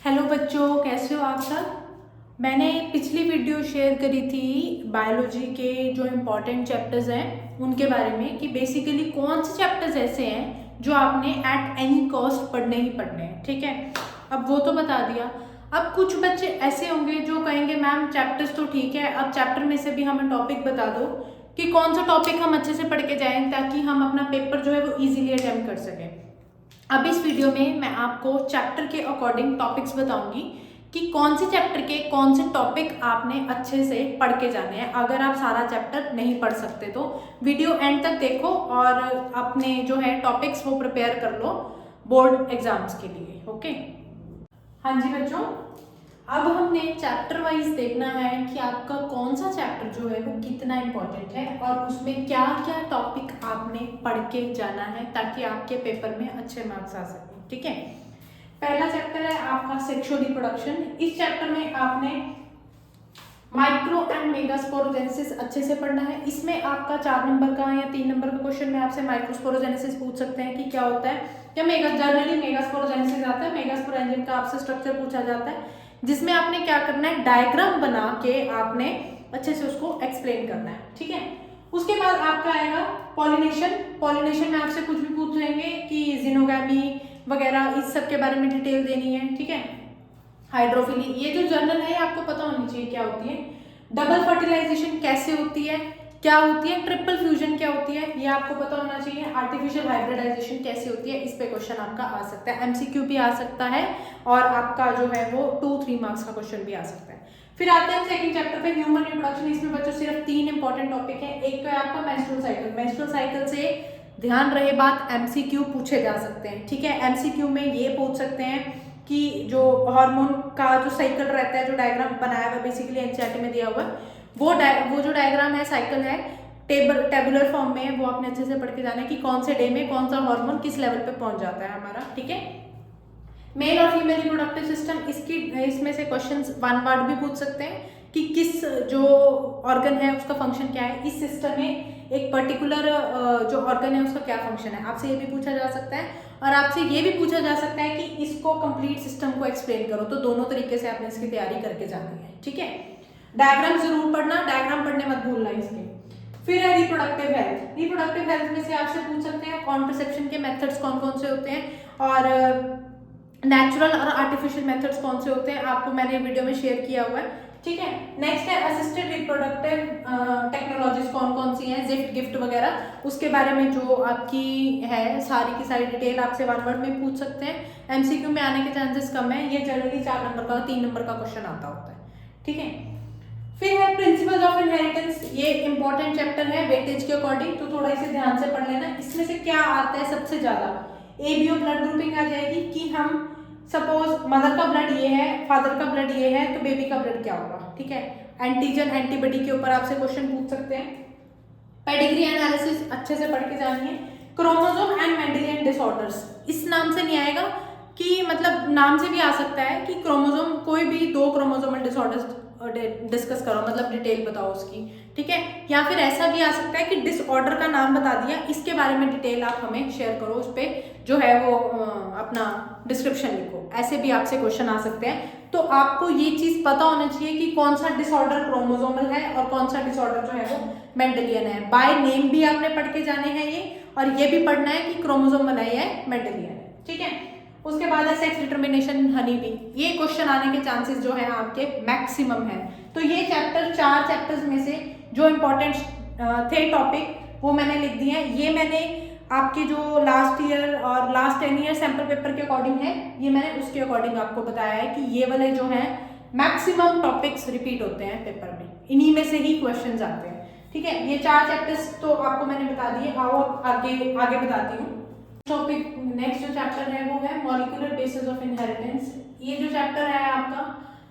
Hello बच्चों, कैसे हो आप सब। मैंने पिछली वीडियो शेयर करी थी बायोलॉजी के जो इम्पोर्टेंट चैप्टर्स हैं उनके बारे में कि बेसिकली कौन से चैप्टर्स ऐसे हैं जो आपने एट एनी कॉस्ट पढ़ने ही पढ़ने हैं। ठीक है, अब वो तो बता दिया। अब कुछ बच्चे ऐसे होंगे जो कहेंगे मैम चैप्टर्स तो ठीक है, अब चैप्टर में से भी हमें टॉपिक बता दो कि कौन सा टॉपिक हम अच्छे से पढ़ के जाएं ताकि हम अपना पेपर जो है वो ईजिली अटेम्प्ट कर सकें। अब इस वीडियो में मैं आपको चैप्टर के अकॉर्डिंग टॉपिक्स बताऊंगी कि कौन से चैप्टर के कौन से टॉपिक आपने अच्छे से पढ़ के जाने हैं। अगर आप सारा चैप्टर नहीं पढ़ सकते तो वीडियो एंड तक देखो और अपने जो है टॉपिक्स वो प्रिपेयर कर लो बोर्ड एग्जाम्स के लिए। ओके, हाँ जी बच्चों, अब हमने चैप्टर वाइज देखना है कि आपका कौन सा चैप्टर जो है वो कितना इम्पोर्टेंट है और उसमें क्या क्या टॉपिक आपने पढ़ के जाना है ताकि आपके पेपर में अच्छे मार्क्स आ सकें। ठीक है, पहला चैप्टर है आपका सेक्सुअल रिप्रोडक्शन। इस चैप्टर में आपने माइक्रो एंड मेगास्पोरोजेनेसिस अच्छे से पढ़ना है। इसमें आपका 4 नंबर का या 3 नंबर का क्वेश्चन में आपसे माइक्रोस्पोरोजेनेसिस पूछ सकते हैं कि क्या होता है, या जनरली मेगास्पोरोजेनेसिस आता है, मेगास्पोरेंजियम का आपसे स्ट्रक्चर पूछा जाता है, जिसमें आपने क्या करना है, डायग्राम बना के आपने अच्छे से उसको एक्सप्लेन करना है। ठीक है, उसके बाद आपका आएगा पॉलिनेशन। पॉलिनेशन में आपसे कुछ भी पूछ लेंगे कि जिनोगामी वगैरह इस सब के बारे में डिटेल देनी है। ठीक है, हाइड्रोफिली, ये जो जर्नल है आपको पता होनी चाहिए क्या होती है। डबल फर्टिलाइजेशन कैसे होती है, क्या होती है, ट्रिपल फ्यूजन क्या होती है, ये आपको पता होना चाहिए। आर्टिफिशियल हाइब्रिडाइजेशन कैसे होती है, इस पे क्वेश्चन आपका आ सकता है, एमसीक्यू भी आ सकता है और आपका जो है वो 2-3 मार्क्स का क्वेश्चन भी आ सकता है। फिर आते हैं सेकंड चैप्टर पे, ह्यूमन रिप्रोडक्शन। इसमें बच्चों सिर्फ 3 इंपॉर्टेंट टॉपिक है। एक तो है आपका मेंस्ट्रुअल साइकिल। मेंस्ट्रुअल साइकिल से ध्यान रहे बात, एमसीक्यू पूछे जा सकते हैं। ठीक है, एमसीक्यू में ये पूछ सकते हैं कि जो हार्मोन का जो साइकिल रहता है, जो डायग्राम बनाया हुआ बेसिकली एनसीईआरटी में दिया हुआ है, वो जो डायग्राम है, साइकिल है, टेबुलर फॉर्म में है, वो आपने अच्छे से पढ़ के जाना है कि कौन से डे में कौन सा हार्मोन किस लेवल पे पहुंच जाता है हमारा। ठीक है, मेल और फीमेल रिप्रोडक्टिव सिस्टम, इसमें से क्वेश्चंस 1 वर्ड भी पूछ सकते हैं कि किस जो ऑर्गन है उसका फंक्शन क्या है, इस सिस्टम में एक पर्टिकुलर जो ऑर्गन है उसका क्या फंक्शन है, आपसे ये भी पूछा जा सकता है। और आपसे ये भी पूछा जा सकता है कि इसको कंप्लीट सिस्टम को एक्सप्लेन करो। तो दोनों तरीके से आपने इसकी तैयारी करके जानी है। ठीक है, डायग्राम जरूर पढ़ना, डायग्राम पढ़ने मत भूलना इसके। फिर है रिप्रोडक्टिव हेल्थ। रिप्रोडक्टिव हेल्थ में से आपसे पूछ सकते हैं कॉन्ट्रसेप्शन के मेथड्स कौन कौन से होते हैं और नेचुरल और आर्टिफिशियल मेथड्स कौन से होते हैं, आपको मैंने वीडियो में शेयर किया हुआ है। ठीक है, नेक्स्ट है असिस्टेड रिप्रोडक्टिव टेक्नोलॉजीज कौन कौन सी हैं, जिफ्ट गिफ्ट वगैरह, उसके बारे में जो आपकी है सारी की सारी डिटेल आपसे 1 वर्ड में पूछ सकते हैं। एमसीक्यू में आने के चांसेस कम है, ये जनरली 4 नंबर का 3 नंबर का क्वेश्चन आता होता है। ठीक है, फिर है प्रिंसिपल्स ऑफ इनहेरिटेंस। ये इंपॉर्टेंट चैप्टर है वेटेज के अकॉर्डिंग, तो थोड़ा इसे ध्यान से पढ़ लेना। इसमें से क्या आता है सबसे ज्यादा, एबीओ ब्लड ग्रुपिंग आ जाएगी कि हम सपोज मदर का ब्लड ये है, फादर का ब्लड ये है, तो बेबी का ब्लड क्या होगा। ठीक है, एंटीजन एंटीबॉडी के ऊपर आपसे क्वेश्चन पूछ सकते हैं। पेडिग्री एनालिसिस अच्छे से पढ़ के जानिए। क्रोमोसोम एंड मेंडेलियन डिसऑर्डर्स, इस नाम से नहीं आएगा कि मतलब नाम से भी आ सकता है कि क्रोमोसोम कोई भी 2 क्रोमोसोमल डिसऑर्डर्स डिस्कस करो, मतलब डिटेल बताओ उसकी। ठीक है, या फिर ऐसा भी आ सकता है कि डिसऑर्डर का नाम बता दिया, इसके बारे में डिटेल आप हमें शेयर करो, उस पर जो है वो अपना डिस्क्रिप्शन लिखो। ऐसे भी आपसे क्वेश्चन आ सकते हैं। तो आपको ये चीज पता होना चाहिए कि कौन सा डिसऑर्डर क्रोमोसोमल है और कौन सा डिसऑर्डर जो है वो मेंडेलियन है। बाय नेम भी आपने पढ़ के जाने हैं ये, और ये भी पढ़ना है कि क्रोमोसोमल है या मेंडेलियन है। ठीक है, उसके बाद है सेक्स डिटर्मिनेशन हनी बी। ये क्वेश्चन आने के चांसेस जो है आपके मैक्सिमम है। तो ये चैप्टर 4 चैप्टर्स में से जो इंपॉर्टेंट थे टॉपिक वो मैंने लिख दिए हैं। ये मैंने आपके जो लास्ट ईयर और लास्ट 10 ईयर सैंपल पेपर के अकॉर्डिंग है, ये मैंने उसके अकॉर्डिंग आपको बताया है कि ये वाले जो हैं मैक्सिमम टॉपिक्स रिपीट होते हैं पेपर में, इन्हीं में से ही क्वेश्चंस आते हैं। ठीक है, ये 4 चैप्टर्स तो आपको मैंने बता दिए। आओ आगे बताती हूँ टॉपिक। नेक्स्ट जो चैप्टर है वो है मॉलिक्यूलर बेसिस ऑफ इनहेरिटेंस। ये जो चैप्टर है आपका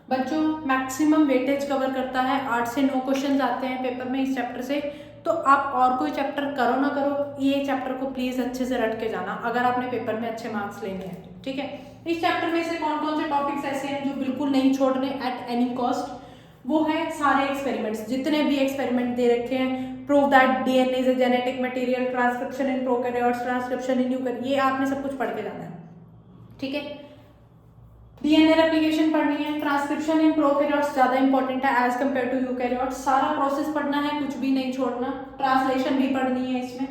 बच्चों मैक्सिमम वेटेज कवर करता है, 8 से 9 क्वेश्चंस आते हैं पेपर में इस चैप्टर से। तो आप और कोई चैप्टर करो ना करो, ये चैप्टर को प्लीज अच्छे से रट के जाना अगर आपने पेपर में अच्छे मार्क्स लेने हैं। ठीक है, इस चैप्टर में से कौन कौन से टॉपिक्स ऐसे हैं जो बिल्कुल नहीं छोड़ने एट एनी कॉस्ट, वो है सारे एक्सपेरिमेंट्स, जितने भी एक्सपेरिमेंट दे रखे हैं। Prove that DNA is a genetic material, transcription in prokaryotes, transcription in eukaryotes, ये आपने सब कुछ पढ़ के जाना है। ठीक है, डीएनए रेप्लिकेशन पढ़नी है। ट्रांसक्रिप्शन इन प्रोकैरियोट्स ज़्यादा इंपॉर्टेंट है एज कम्पेयर टू यूकैरियोट्स। सारा प्रोसेस पढ़ना है, कुछ भी नहीं छोड़ना। ट्रांसलेशन भी पढ़नी है इसमें।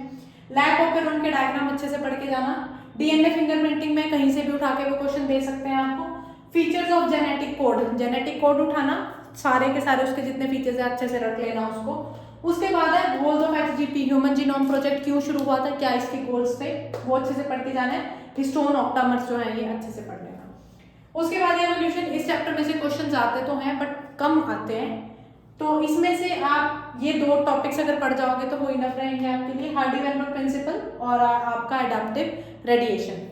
लैक ऑपेरॉन के डायग्राम अच्छे से पढ़ के जाना। डीएनए फिंगरप्रिंटिंग में कहीं से भी उठा के वो क्वेश्चन दे सकते हैं आपको। Features of genetic code, genetic code उठाना, सारे के सारे उसके जितने फीचर्स है अच्छे से रख लेना उसको। उसके बाद है goals of HGP, human genome project क्यों शुरू हुआ था, क्या इसके गोल्स थे, वो अच्छे से पढ़ के जाना है। हिस्टोन ऑक्टामर्स जो है ये अच्छे से पढ़ लेना। उसके बाद एवोल्यूशन, इस चैप्टर में से क्वेश्चन आते तो हैं बट कम आते हैं, तो इसमें से आप ये 2 टॉपिक्स अगर पढ़ जाओगे तो वो इनफ रहेंगे आपके लिए। हार्डी-वेलनर प्रिंसिपल और आपका एडाप्टिव रेडिएशन,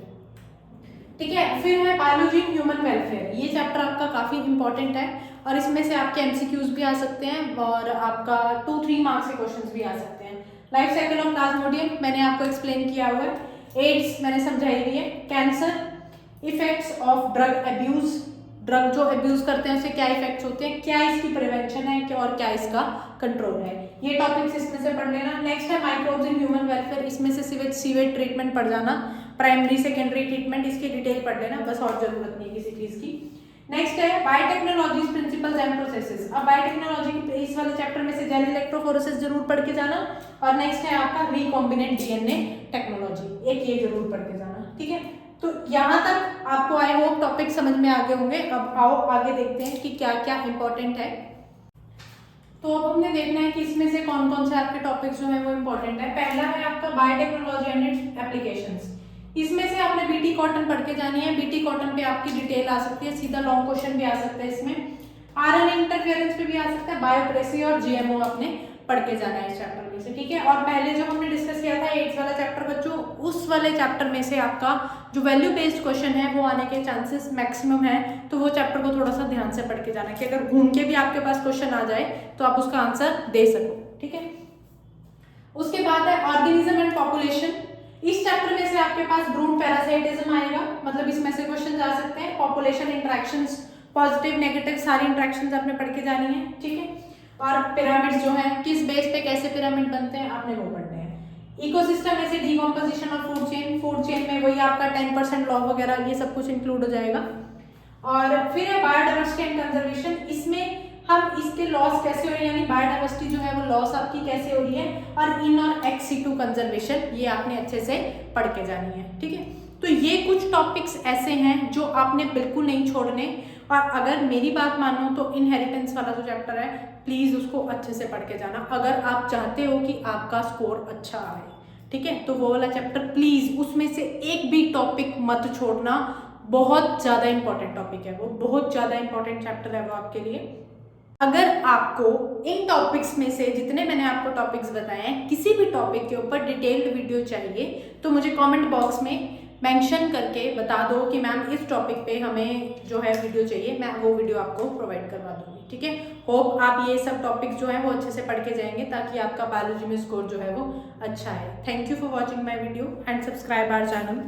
ठीक है। फिर है बायोलॉजी इन ह्यूमन वेलफेयर, ये चैप्टर आपका काफी इंपॉर्टेंट है और इसमें से आपके एमसीक्यूज भी आ सकते हैं और आपका 2-3 मार्क्स के क्वेश्चंस भी आ सकते हैं। लाइफ साइकिल ऑफ प्लाज्मोडियम मैंने आपको एक्सप्लेन किया हुआ है। एड्स मैंने समझाई हुई है। Cancer, effects of drug abuse, drug जो अब्यूज करते हैं उससे क्या इफेक्ट्स होते हैं, क्या इसकी प्रिवेंशन है और क्या इसका कंट्रोल है, ये टॉपिक्स इसमें से पढ़ लेना। नेक्स्ट है माइक्रोब्स इन ह्यूमन वेलफेयर, इसमें से सीवेज ट्रीटमेंट पढ़ जाना, प्राइमरी सेकेंडरी ट्रीटमेंट इसकी डिटेल पढ़ लेना, बस और जरूरत नहीं किसी चीज की। नेक्स्ट है बायोटेक्नोलॉजीज प्रिंसिपल्स एंड प्रोसेसेस। अब बायोटेक्नोलॉजी के इस वाले चैप्टर में से जेल इलेक्ट्रोफोरेसिस जरूर पढ़ के जाना और नेक्स्ट है आपका रिकॉम्बिनेंट डीएनए टेक्नोलॉजी, एक ये जरूर पढ़ के जाना, ठीक है। तो यहाँ तक आपको आई होप टॉपिक समझ में आ गए होंगे। अब आओ आगे देखते हैं कि क्या क्या इंपॉर्टेंट है। तो अब हमने देखना है कि इसमें से कौन कौन से आपके टॉपिक्स जो है वो इंपॉर्टेंट है। पहला है आपका बायोटेक्नोलॉजी एंड इट्स एप्लीकेशंस, इसमें से आपने बीटी कॉटन पढ़ के जानी है। बीटी कॉटन पे आपकी डिटेल आ सकती है, सीधा लॉन्ग क्वेश्चन भी आ सकता है इसमें। आरएनए इंटरफेरेंस पे भी आ सकता है। बायोप्रेसी और जीएमओ आपने पढ़ के जाना है इस चैप्टर में से, ठीक है। और पहले जो हमने डिस्कस किया था एड्स वाला चैप्टर बच्चों, उस वाले चैप्टर में से आपका जो वैल्यू बेस्ड क्वेश्चन है वो आने के चांसेस मैक्सिमम है, तो वो चैप्टर को थोड़ा सा ध्यान से पढ़ के जाना कि अगर घूम के भी आपके पास क्वेश्चन आ जाए तो आप उसका आंसर दे सको, ठीक है। उसके बाद है ऑर्गेनिज्म एंड पॉपुलेशन, इस चैप्टर में से आपके पास ब्रूड पैरासाइटिज्म आएगा, मतलब इसमें से क्वेश्चन आ सकते हैं। पॉपुलेशन इंटरेक्शंस, पॉजिटिव नेगेटिव सारी इंटरेक्शंस आपने पढ़ के जानी है, ठीक है। और पिरामिड जो है किस बेस पे कैसे पिरामिड बनते हैं आपने वो पढ़ने हैं। इकोसिस्टम में से डिकम्पोजिशन और फूड चेन, फूड चेन में वही आपका 10% लॉ वगैरह ये सब कुछ इंक्लूड हो जाएगा। और फिर है बायोडाइवर्सिटी एंड कंजर्वेशन, इसमें हम इसके लॉस कैसे हो रही है, यानी बायोडाइवर्सिटी जो है वो लॉस आपकी कैसे हो रही है, और इन और एक्स सिटू कंजर्वेशन ये आपने अच्छे से पढ़ के जानी है, ठीक है। तो ये कुछ टॉपिक्स ऐसे हैं जो आपने बिल्कुल नहीं छोड़ने, और अगर मेरी बात मानो तो इनहेरिटेंस वाला जो चैप्टर है प्लीज उसको अच्छे से पढ़ के जाना अगर आप चाहते हो कि आपका स्कोर अच्छा आए, ठीक है। तो वो वाला चैप्टर प्लीज उसमें से एक भी टॉपिक मत छोड़ना, बहुत ज्यादा इंपॉर्टेंट टॉपिक है वो, बहुत ज्यादा इंपॉर्टेंट चैप्टर है वो आपके लिए। अगर आपको इन टॉपिक्स में से जितने मैंने आपको टॉपिक्स बताए हैं किसी भी टॉपिक के ऊपर डिटेल्ड वीडियो चाहिए तो मुझे कमेंट बॉक्स में मेंशन करके बता दो कि मैम इस टॉपिक पे हमें जो है वीडियो चाहिए, मैं वो वीडियो आपको प्रोवाइड करवा दूंगी, ठीक है। होप आप ये सब टॉपिक्स जो है वो अच्छे से पढ़ के जाएंगे ताकि आपका बायोलॉजी में स्कोर जो है वो अच्छा है। Thank you for watching my video and subscribe our channel.